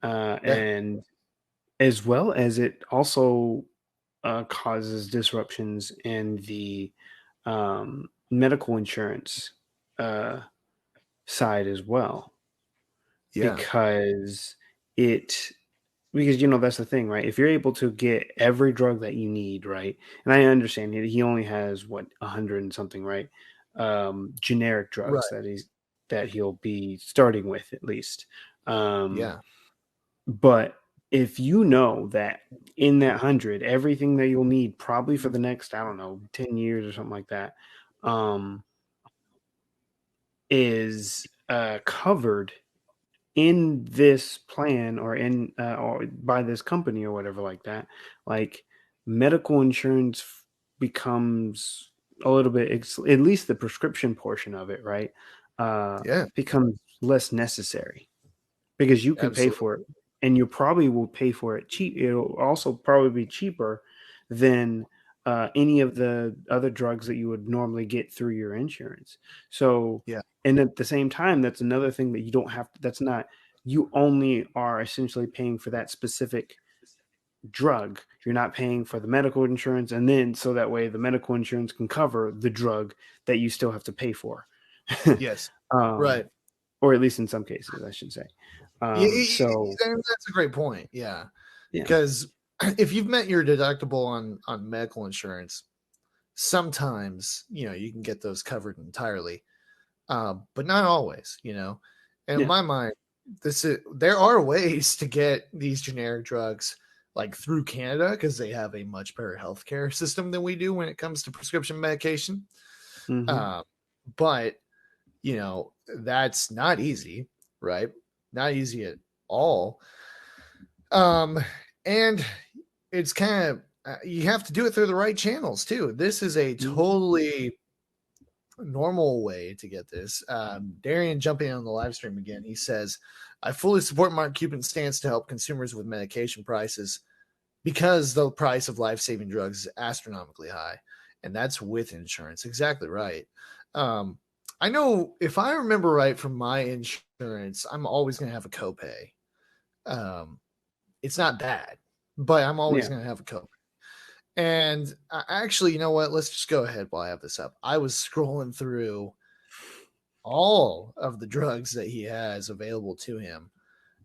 Yeah, and as well as it also causes disruptions in the medical insurance uh, side as well, yeah, because it because that's the thing, right? If you're able to get every drug that you need, right? And I understand he only has what 100 and something, right? Generic drugs right. that he'll be starting with at least. Um, Yeah, But if you know that in that 100, everything that you'll need probably for the next, I don't know, 10 years or something like that, um, is covered in this plan or by this company or whatever like that, like medical insurance becomes a little bit, at least the prescription portion of it, right? yeah, Becomes less necessary because you can pay absolutely. for it and you probably will pay for it cheap. It'll also probably be cheaper than any of the other drugs that you would normally get through your insurance. So, Yeah, and at the same time, that's another thing that you don't have to, that's not, you only are essentially paying for that specific drug. You're not paying for the medical insurance. And then so that way the medical insurance can cover the drug that you still have to pay for. yes, right. um, or at least in some cases, I should say. Yeah, So and that's a great point. Yeah, yeah, because if you've met your deductible on medical insurance, sometimes you can get those covered entirely, but not always. And in yeah, my mind, there are ways to get these generic drugs like through Canada because they have a much better healthcare system than we do when it comes to prescription medication. hmm, Uh, but that's not easy, right? Not easy at all. Um, and it's kind of you have to do it through the right channels too. This is a hmm, totally normal way to get this. Darien jumping on the live stream again. He says, "I fully support Mark Cuban's stance to help consumers with medication prices because the price of life-saving drugs is astronomically high, and that's with insurance." Exactly right. Um, I know if I remember right from my insurance, I'm always going to have a copay. Um, it's not bad, but I'm always yeah, going to have a copay. And actually, you know what? Let's just go ahead while I have this up. I was scrolling through all of the drugs that he has available to him.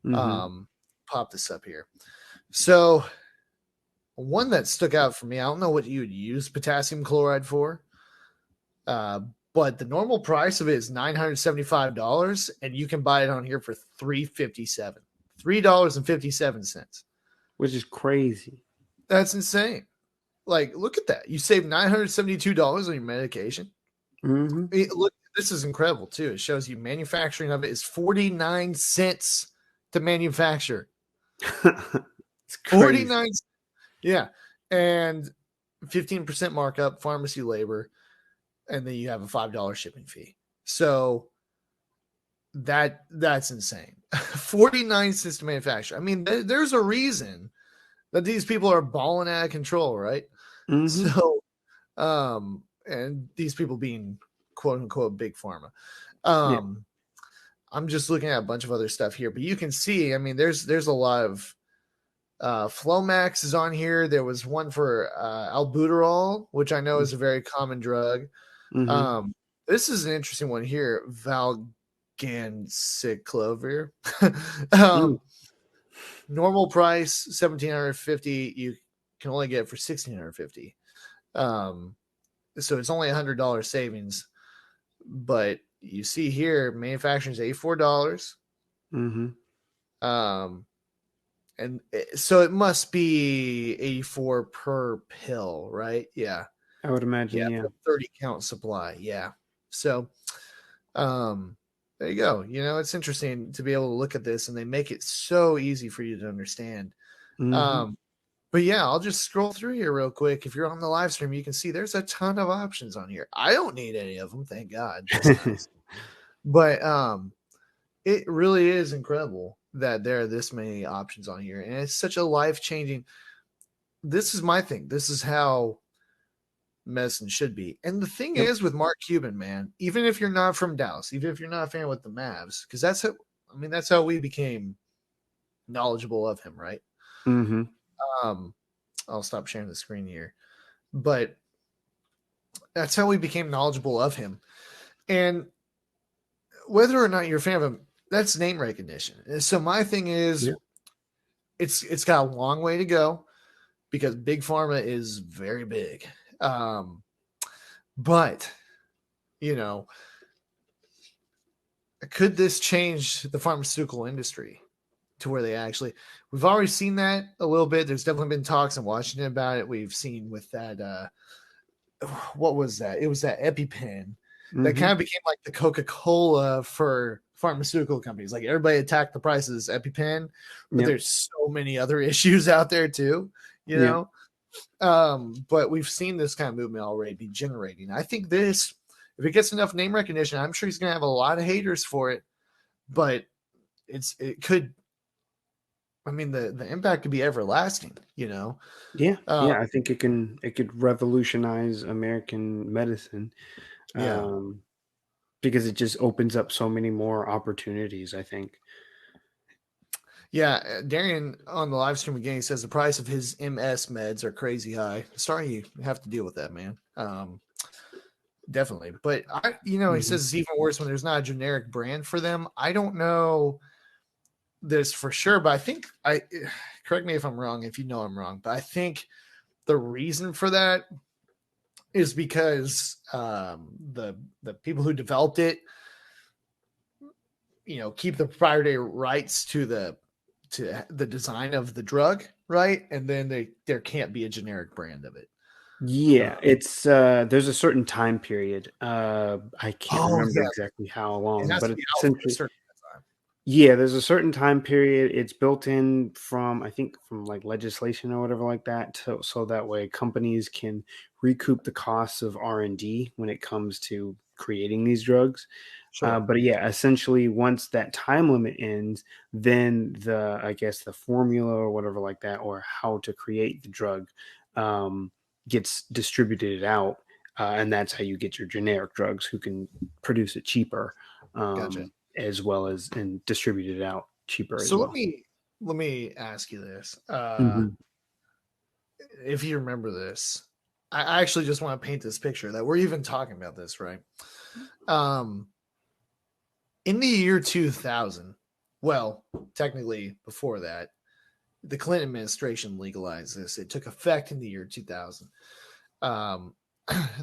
hmm, Pop this up here. So one that stuck out for me, I don't know what you would use potassium chloride for, but the normal price of it is $975, and you can buy it on here for $3.57. $3.57. which is crazy. That's insane. Like, look at that. You save $972 on your medication. Mm-hmm. Look, this is incredible too. It shows you manufacturing of it is 49 cents to manufacture. It's crazy. 49. Yeah. And 15% markup, pharmacy labor, and then you have a $5 shipping fee. So that's insane. 49 cents to manufacture. I mean, there's a reason that these people are balling out of control, right? Mm-hmm. So, and these people being quote unquote big pharma. Yeah. I'm just looking at a bunch of other stuff here, but you can see, I mean, there's a lot of Flomax is on here. There was one for albuterol, which I know is a very common drug. Mm-hmm. This is an interesting one here, valganciclovir. Mm. Normal price $1,750. You can only get it for $1,650. So it's only $100 savings. But you see here, manufacturing is $84. Mm-hmm. And so it must be 84 per pill, right? Yeah. I would imagine, Yeah, yeah. 30 count supply. Yeah. So there you go. You know, it's interesting to be able to look at this, and they make it so easy for you to understand. Mm-hmm. But yeah, I'll just scroll through here real quick. If you're on the live stream, you can see there's a ton of options on here. I don't need any of them, thank God. That's nice. But it really is incredible that there are this many options on here, and it's such a life-changing. This is my thing. This is how medicine should be. And the thing Yep. is with Mark Cuban, man, even if you're not from Dallas, even if you're not a fan with the Mavs, because that's how we became knowledgeable of him, right? Mm-hmm. I'll stop sharing the screen here. But that's how we became knowledgeable of him. And whether or not you're a fan of him, that's name recognition. So my thing is, Yeah. it's got a long way to go because big pharma is very big. But you know, could this change the pharmaceutical industry to where they actually? We've already seen that a little bit. There's definitely been talks in Washington about it. We've seen with that. What was that? It was that EpiPen that Mm-hmm. kind of became like the Coca-Cola for pharmaceutical companies. Like everybody attacked the prices EpiPen, but Yep. there's so many other issues out there too, you Yeah. know. But we've seen this kind of movement already be generating. I think this, if it gets enough name recognition, I'm sure he's gonna have a lot of haters for it, but it could. I mean, the impact could be everlasting, you know. Yeah. Um, Yeah. I think it could revolutionize American medicine. yeah. Um, because it just opens up so many more opportunities, I think. Yeah, Darien on the live stream again, he says the price of his MS meds are crazy high. Sorry you have to deal with that, man. Definitely. But he Mm-hmm. says it's even worse when there's not a generic brand for them. I don't know this for sure, but I think correct me if I'm wrong, if you know I'm wrong, but I think the reason for that is because the people who developed it, keep the proprietary rights to the design of the drug, right? And then there can't be a generic brand of it. Yeah, it's there's a certain time period. I can't Oh remember yeah, exactly how it long, has but to it's be out for a essentially certain time. yeah, there's a certain time period. It's built in from I think from like legislation or whatever like that, so that way companies can recoup the costs of R&D when it comes to creating these drugs. Sure, But yeah, essentially, once that time limit ends, then I guess the formula or whatever like that, or how to create the drug, um, gets distributed out, and that's how you get your generic drugs, who can produce it cheaper, gotcha. as well as and distribute it out cheaper as So let well. me let me ask you this: Hmm. if you remember this, I actually just want to paint this picture that we're even talking about this, right? Um, in the year 2000, well, technically before that, the Clinton administration legalized this. It took effect in the year 2000. Um,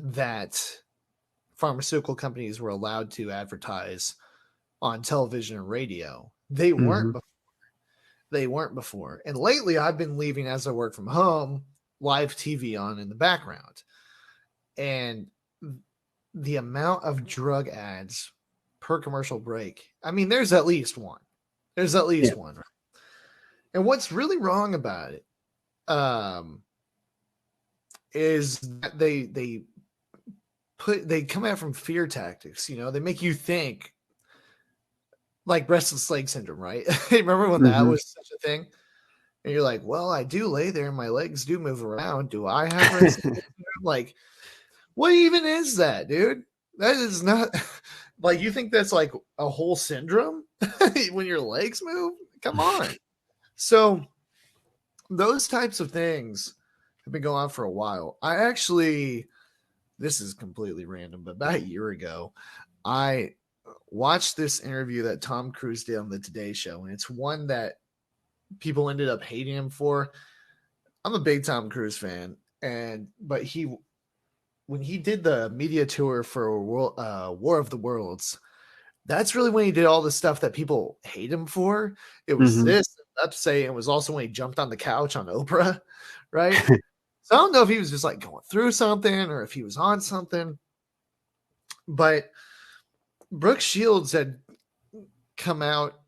that pharmaceutical companies were allowed to advertise on television and radio. They weren't Mm-hmm. before. They weren't before. And lately I've been leaving as I work from home, live TV on in the background. And the amount of drug ads per commercial break. I mean, there's at least one. There's at least Yeah. one. Right? And what's really wrong about it is that they come out from fear tactics. You know, they make you think like restless leg syndrome, right? Remember when that Mm-hmm. was such a thing? And you're like, well, I do lay there and my legs do move around. Do I have restless leg syndrome? Like, what even is that, dude? That is not like you think that's like a whole syndrome when your legs move. Come on. So those types of things have been going on for a while. I actually, this is completely random, but about a year ago, I watched this interview that Tom Cruise did on the Today Show, and it's one that people ended up hating him for. I'm a big Tom Cruise fan, but when he did the media tour for War of the Worlds, that's really when he did all the stuff that people hate him for. It was Mm-hmm. this, not to say it was also when he jumped on the couch on Oprah, right? So I don't know if he was just like going through something or if he was on something, but Brooke Shields had come out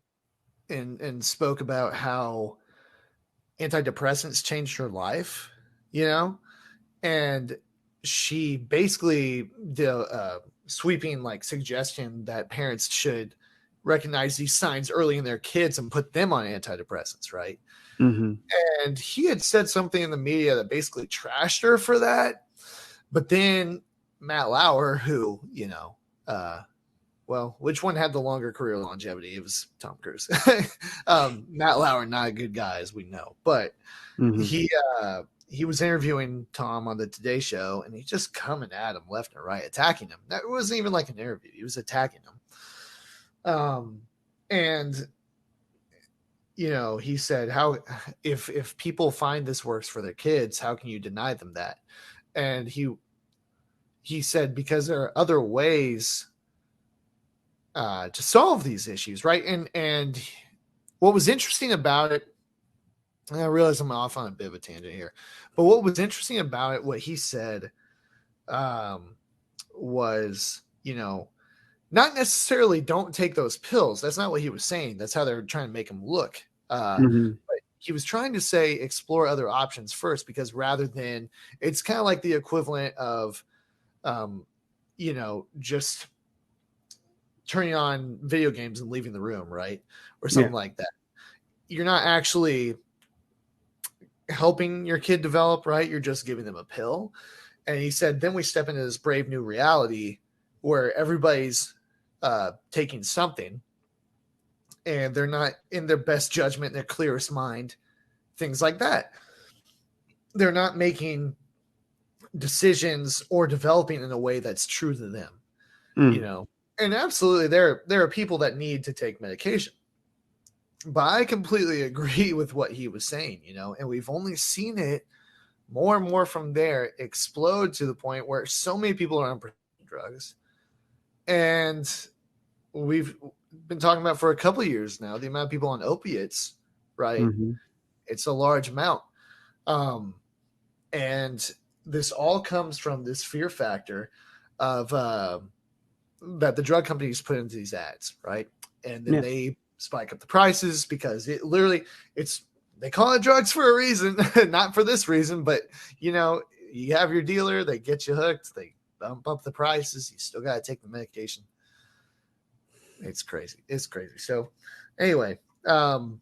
and spoke about how antidepressants changed her life, you know, and she basically did a sweeping like suggestion that parents should recognize these signs early in their kids and put them on antidepressants, right? Mm-hmm. And he had said something in the media that basically trashed her for that. But then Matt Lauer, who, you know, well, which one had the longer career longevity? It was Tom Cruise. Matt Lauer, not a good guy, as we know, but Mm-hmm. he was interviewing Tom on the Today Show, and he's just coming at him left and right, attacking him. That wasn't even like an interview; he was attacking him. And you know, he said, "How if people find this works for their kids, how can you deny them that?" And he said because there are other ways to solve these issues, right? And what was interesting about it, and I realize I'm off on a bit of a tangent here, but what was interesting about it, what he said, was, you know, not necessarily don't take those pills. That's not what he was saying. That's how they're trying to make him look. Mm-hmm. But he was trying to say explore other options first, because rather than, it's kind of like the equivalent of, you know, just turning on video games and leaving the room, right? Or Yeah. something like that. You're not actually helping your kid develop, right? You're just giving them a pill. And he said, then we step into this brave new reality where everybody's taking something and they're not in their best judgment, their clearest mind, things like that. They're not making decisions or developing in a way that's true to them, you Mm. know. And absolutely, there are people that need to take medication, but I completely agree with what he was saying, you know. And we've only seen it more and more from there explode to the point where so many people are on drugs, and we've been talking about for a couple of years now the amount of people on opiates, right? Mm-hmm. It's a large amount. And this all comes from this fear factor of that the drug companies put into these ads, right? And then Yeah. they spike up the prices because it literally, it's, they call it drugs for a reason, not for this reason, but you know, you have your dealer, they get you hooked, they bump up the prices, you still got to take the medication. It's crazy. It's crazy. So anyway, kind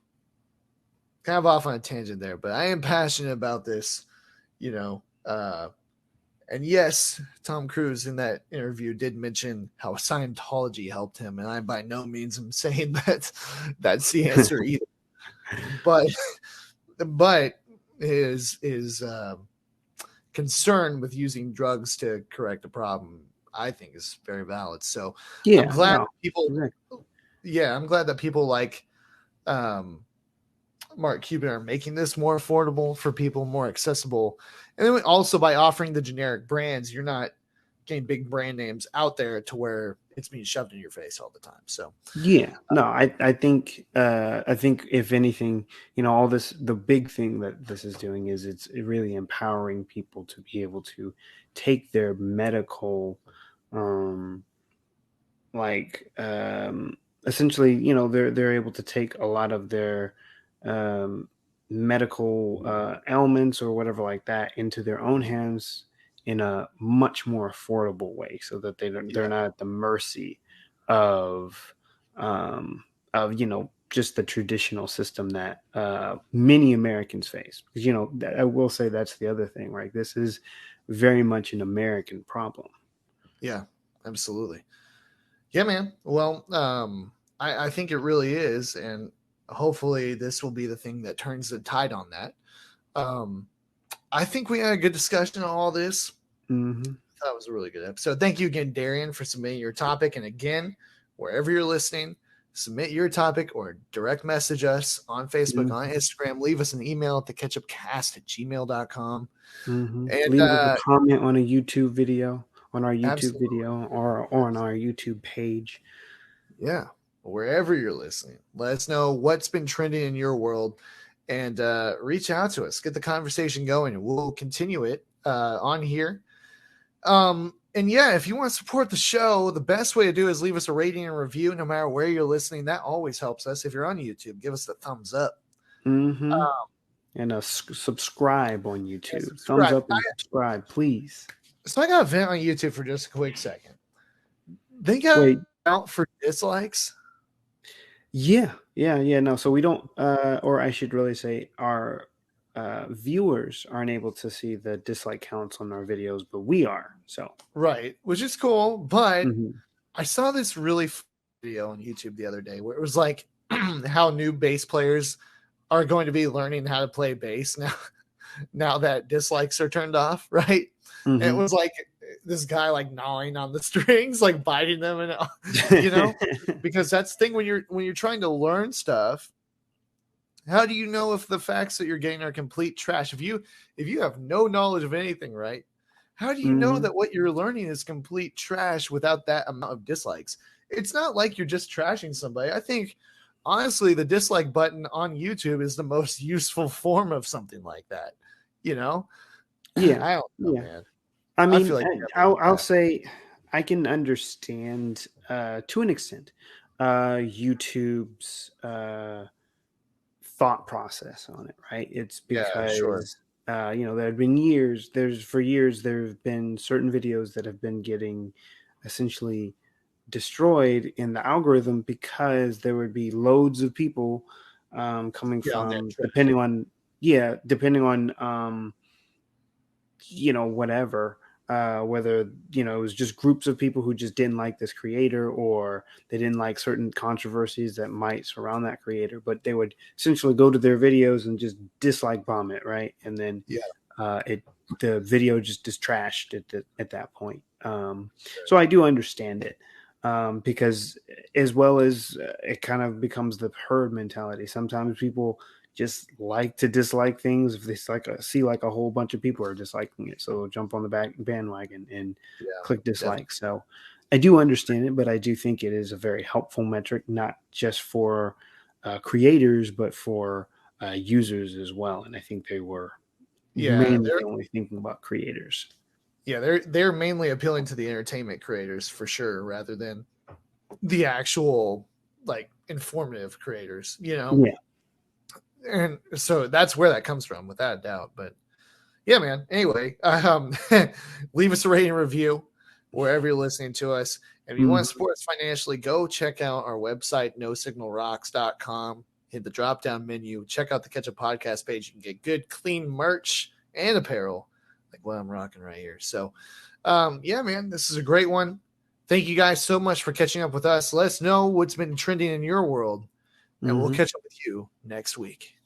of off on a tangent there, but I am passionate about this, you know. And yes, Tom Cruise in that interview did mention how Scientology helped him, and I by no means am saying that that's the answer either. But his concern with using drugs to correct a problem, I think, is very valid. So I'm Yeah. glad No. people, Exactly. yeah, I'm glad that people like Mark Cuban are making this more affordable for people, more accessible. And then also by offering the generic brands, you're not getting big brand names out there to where it's being shoved in your face all the time. So Yeah, no, I think if anything, all this, the big thing that this is doing is it's really empowering people to be able to take their medical, um, like essentially, they're able to take a lot of their um, medical ailments or whatever like that into their own hands in a much more affordable way, so that they're yeah, not at the mercy of of just the traditional system that many Americans face. Because I will say that's the other thing, right? This is very much an American problem. yeah, absolutely. Yeah, man. Well, I think it really is, and hopefully this will be the thing that turns the tide on that. Um, I think we had a good discussion on all this. Hmm. I thought it was a really good episode. Thank you again, Darien, for submitting your topic. And again, wherever you're listening, submit your topic or direct message us on Facebook, on Hmm. Instagram. Leave us an email at theketchupcast@gmail.com. Hmm. And Leave us a comment on a YouTube video, on our YouTube absolutely, video, or on our YouTube page. yeah, wherever you're listening, let us know what's been trending in your world and reach out to us. Get the conversation going, and we'll continue it on here. And yeah, if you want to support the show, the best way to do is leave us a rating and review no matter where you're listening. That always helps us. If you're on YouTube, give us the thumbs up. Hmm. Um, And subscribe on and YouTube. Thumbs subscribe. up and subscribe, please. So I got to vent on YouTube for just a quick second. They got Wait, out for dislikes. yeah. No, so we don't, or I should really say, our viewers aren't able to see the dislike counts on our videos, but we are. So, Right, which is cool. But mhm. I saw this really video on YouTube the other day where it was like how new bass players are going to be learning how to play bass now that dislikes are turned off, right? And it Mhm. was like this guy like gnawing on the strings, like biting them, and you know, because that's the thing when you're trying to learn stuff. How do you know if the facts that you're getting are complete trash? If you have no knowledge of anything, right? How do you know Mhm. that what you're learning is complete trash without that amount of dislikes? It's not like you're just trashing somebody. I think honestly, the dislike button on YouTube is the most useful form of something like that. You know, Yeah, I don't know, yeah. man. I I feel mean, like I'll say I can understand to an extent YouTube's thought process on it, right? It's yeah, sure. because there have been years. For years there have been certain videos that have been getting essentially destroyed in the algorithm because there would be loads of people coming Yeah, on that from trashing. depending on whatever, whether it was just groups of people who just didn't like this creator, or they didn't like certain controversies that might surround that creator, but they would essentially go to their videos and just dislike bomb it, right? And then Yeah, it the video just is trashed at that point. So I do understand it, because as well as it kind of becomes the herd mentality. Sometimes people just like to dislike things if they see like a whole bunch of people are disliking it, so they'll jump on the back bandwagon and yeah, click definitely. dislike. So I do understand it, but I do think it is a very helpful metric, not just for creators, but for users as well. And I think they were Yeah, mainly only thinking about creators. they're mainly appealing to the entertainment creators for sure, rather than the actual like informative creators, Yeah. and so that's where that comes from without a doubt. But yeah, man, anyway, leave us a rating and review wherever you're listening to us. And if you want to Mhm. support us financially, go check out our website, nosignalrocks.com. Hit the drop down menu, check out the Catchup podcast page. You can get good clean merch and apparel like what I'm rocking right here. So yeah, man, this is a great one. Thank you guys so much for catching up with us. Let us know what's been trending in your world, and we'll Mhm. catch up with you next week.